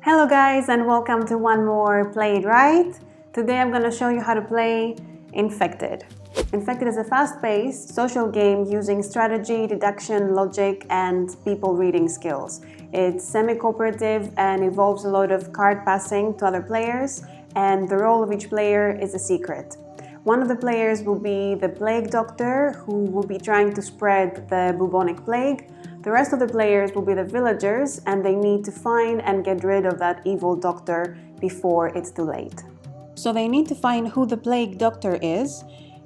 Hello guys, and welcome to one more Play It Right. Today I'm going to show you how to play Infected. Infected is a fast-paced social game using strategy, deduction, logic, and people reading skills. It's semi-cooperative and involves a lot of card passing to other players, and the role of each player is a secret. One of the players will be the plague doctor, who will be trying to spread the bubonic plague. The rest of the players will be the villagers, and they need to find and get rid of that evil doctor before it's too late. So they need to find who the plague doctor is,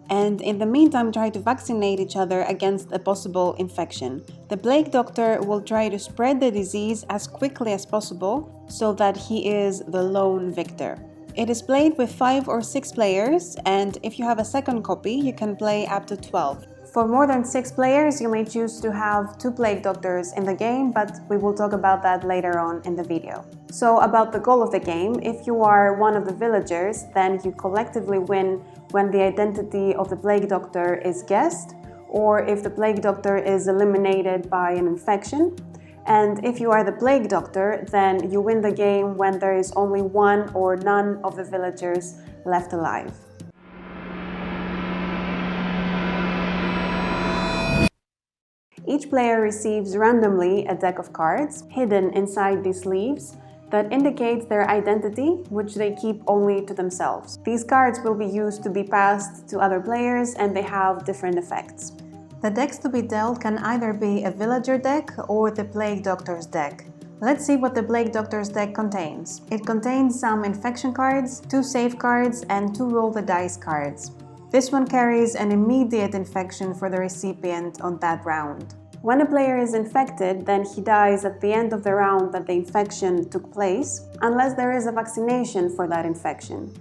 and in the meantime try to vaccinate each other against a possible infection. The plague doctor will try to spread the disease as quickly as possible so that he is the lone victor. It is played with 5 or 6 players, and if you have a second copy, you can play up to 12. For more than 6 players, you may choose to have 2 plague doctors in the game, but we will talk about that later on in the video. So about the goal of the game, if you are one of the villagers, then you collectively win when the identity of the plague doctor is guessed, or if the plague doctor is eliminated by an infection. And if you are the plague doctor, then you win the game when there is only one or none of the villagers left alive. Each player receives randomly a deck of cards hidden inside these sleeves that indicates their identity, which they keep only to themselves. These cards will be used to be passed to other players, and they have different effects. The decks to be dealt can either be a villager deck or the plague doctor's deck. Let's see what the plague doctor's deck contains. It contains some infection cards, 2 safe cards, and 2 roll the dice cards. This one carries an immediate infection for the recipient on that round. When a player is infected, then he dies at the end of the round that the infection took place, unless there is a vaccination for that infection.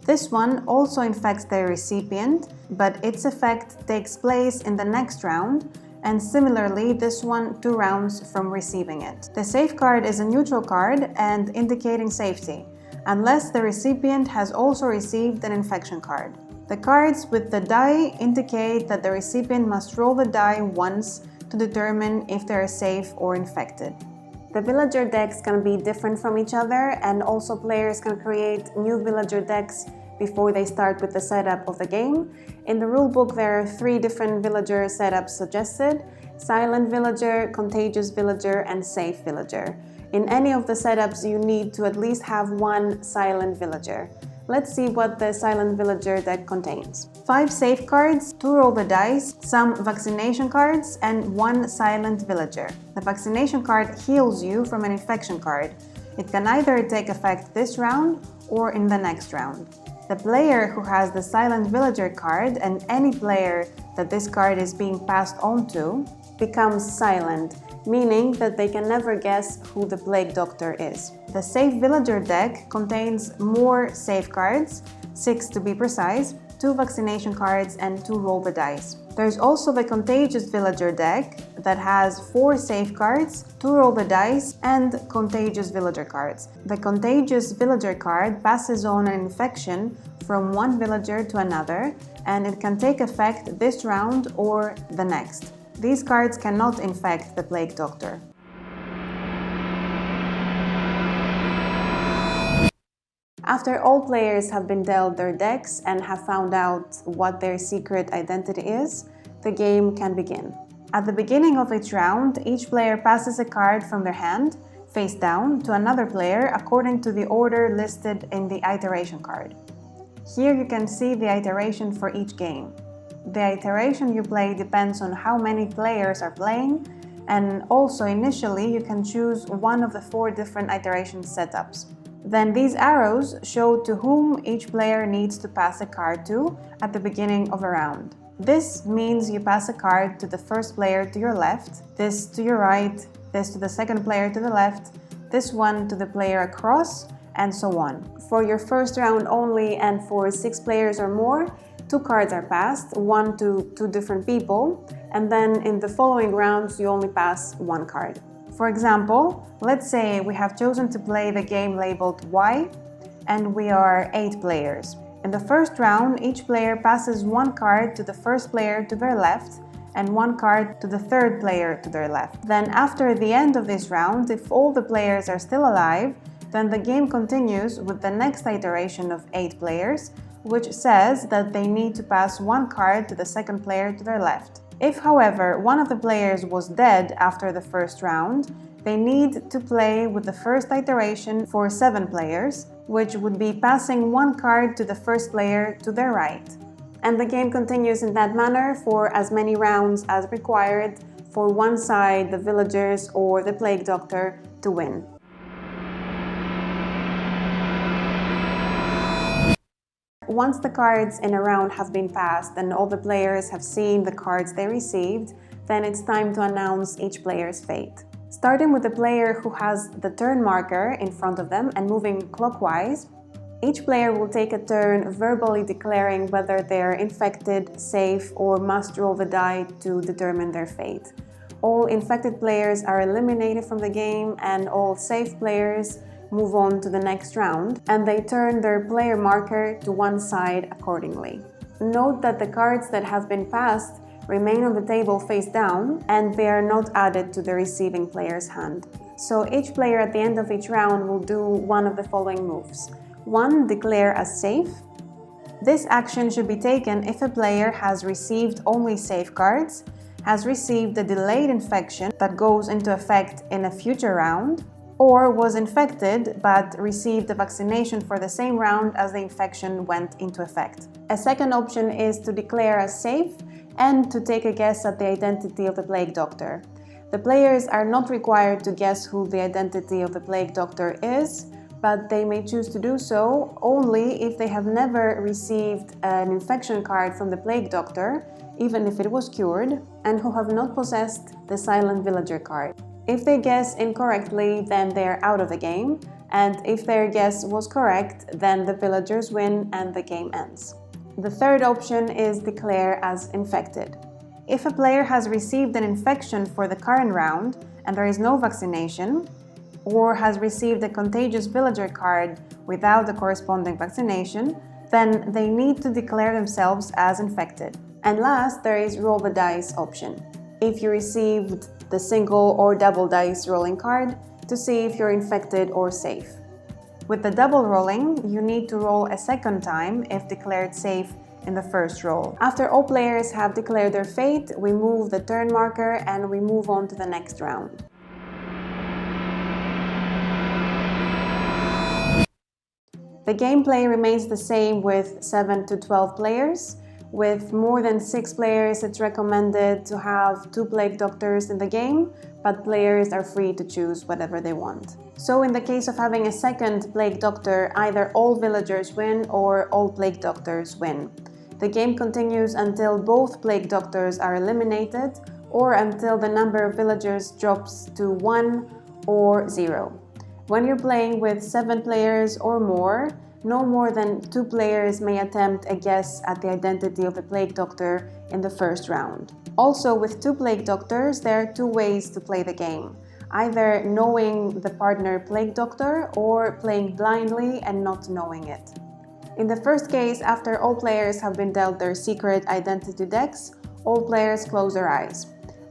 This one also infects the recipient, but its effect takes place in the next round, and similarly this one 2 rounds from receiving it. The safe card is a neutral card and indicating safety, unless the recipient has also received an infection card. The cards with the die indicate that the recipient must roll the die once to determine if they are safe or infected. The villager decks can be different from each other, and also players can create new villager decks before they start with the setup of the game. In the rulebook there are 3 different villager setups suggested: silent villager, contagious villager, and safe villager. In any of the setups you need to at least have 1 silent villager. Let's see what the silent villager deck contains. 5 safe cards, 2 roll the dice, some vaccination cards, and 1 silent villager. The vaccination card heals you from an infection card. It can either take effect this round or in the next round. The player who has the silent villager card, and any player that this card is being passed on to, becomes silent, meaning that they can never guess who the plague doctor is. The safe villager deck contains more safe cards, 6 to be precise, 2 vaccination cards, and 2 roll the dice. There's also the contagious villager deck that has 4 safe cards, 2 roll the dice, and contagious villager cards. The contagious villager card passes on an infection from one villager to another, and it can take effect this round or the next. These cards cannot infect the plague doctor. After all players have been dealt their decks and have found out what their secret identity is, the game can begin. At the beginning of each round, each player passes a card from their hand, face down, to another player according to the order listed in the iteration card. Here you can see the iteration for each game. The iteration you play depends on how many players are playing, and also initially you can choose one of the 4 different iteration setups. Then these arrows show to whom each player needs to pass a card to at the beginning of a round. This means you pass a card to the first player to your left, this to your right, this to the second player to the left, this one to the player across, and so on. For your first round only, and for 6 players or more, 2 cards are passed, 1 to 2 different people, and then in the following rounds you only pass 1 card. For example, let's say we have chosen to play the game labeled Y, and we are 8 players. In the first round, each player passes 1 card to the first player to their left, and 1 card to the third player to their left. Then after the end of this round, if all the players are still alive, Then the game continues with the next iteration of 8 players, which says that they need to pass one card to the second player to their left. If, however, one of the players was dead after the first round, they need to play with the first iteration for 7 players, which would be passing one card to the first player to their right. And the game continues in that manner for as many rounds as required for one side, the villagers or the plague doctor, to win. Once the cards in a round have been passed and all the players have seen the cards they received, then it's time to announce each player's fate. Starting with the player who has the turn marker in front of them and moving clockwise, each player will take a turn verbally declaring whether they're infected, safe, or must roll the die to determine their fate. All infected players are eliminated from the game and all safe players move on to the next round, and they turn their player marker to one side accordingly. Note that the cards that have been passed remain on the table face down and they are not added to the receiving player's hand. So each player at the end of each round will do one of the following moves. 1. Declare as safe. This action should be taken if a player has received only safe cards, has received a delayed infection that goes into effect in a future round, or was infected but received a vaccination for the same round as the infection went into effect. A second option is to declare as safe and to take a guess at the identity of the plague doctor. The players are not required to guess who the identity of the plague doctor is, but they may choose to do so only if they have never received an infection card from the plague doctor, even if it was cured, and who have not possessed the silent villager card. If they guess incorrectly, then they're out of the game, and if their guess was correct, then the villagers win and the game ends. The third option is declare as infected. If a player has received an infection for the current round and there is no vaccination, or has received a contagious villager card without the corresponding vaccination, then they need to declare themselves as infected. And last, there is roll the dice option. If you received the single or double dice rolling card to see if you're infected or safe. With the double rolling, you need to roll a second time if declared safe in the first roll. After all players have declared their fate, we move the turn marker and we move on to the next round. The gameplay remains the same with 7 to 12 players. With more than 6 players, it's recommended to have 2 plague doctors in the game, but players are free to choose whatever they want. So in the case of having a second plague doctor, either all villagers win or all plague doctors win. The game continues until both plague doctors are eliminated or until the number of villagers drops to 1 or 0. When you're playing with 7 players or more than 2 players may attempt a guess at the identity of the plague doctor in the first round. Also, with 2 plague doctors, there are 2 ways to play the game. Either knowing the partner plague doctor or playing blindly and not knowing it. In the first case, after all players have been dealt their secret identity decks, all players close their eyes.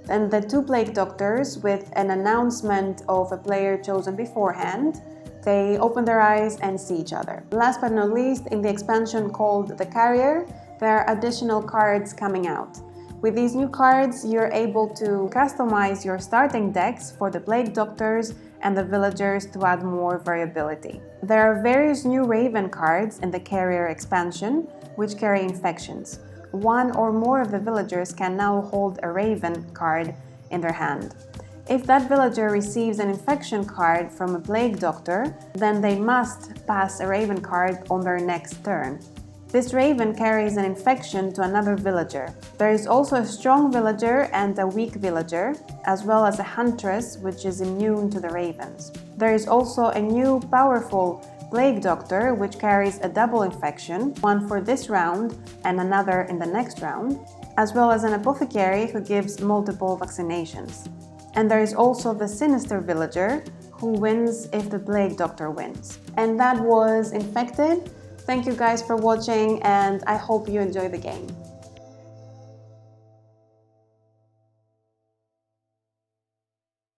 Then the 2 plague doctors, with an announcement of a player chosen beforehand, they open their eyes and see each other. Last but not least, in the expansion called The Carrier, there are additional cards coming out. With these new cards, you're able to customize your starting decks for the plague doctors and the villagers to add more variability. There are various new Raven cards in the Carrier expansion, which carry infections. 1 or more of the villagers can now hold a Raven card in their hand. If that villager receives an infection card from a plague doctor, then they must pass a Raven card on their next turn. This Raven carries an infection to another villager. There is also a strong villager and a weak villager, as well as a huntress which is immune to the ravens. There is also a new powerful plague doctor which carries a double infection, one for this round and another in the next round, as well as an apothecary who gives multiple vaccinations. And there is also the sinister villager who wins if the plague doctor wins. And that was Infected. Thank you guys for watching and I hope you enjoy the game.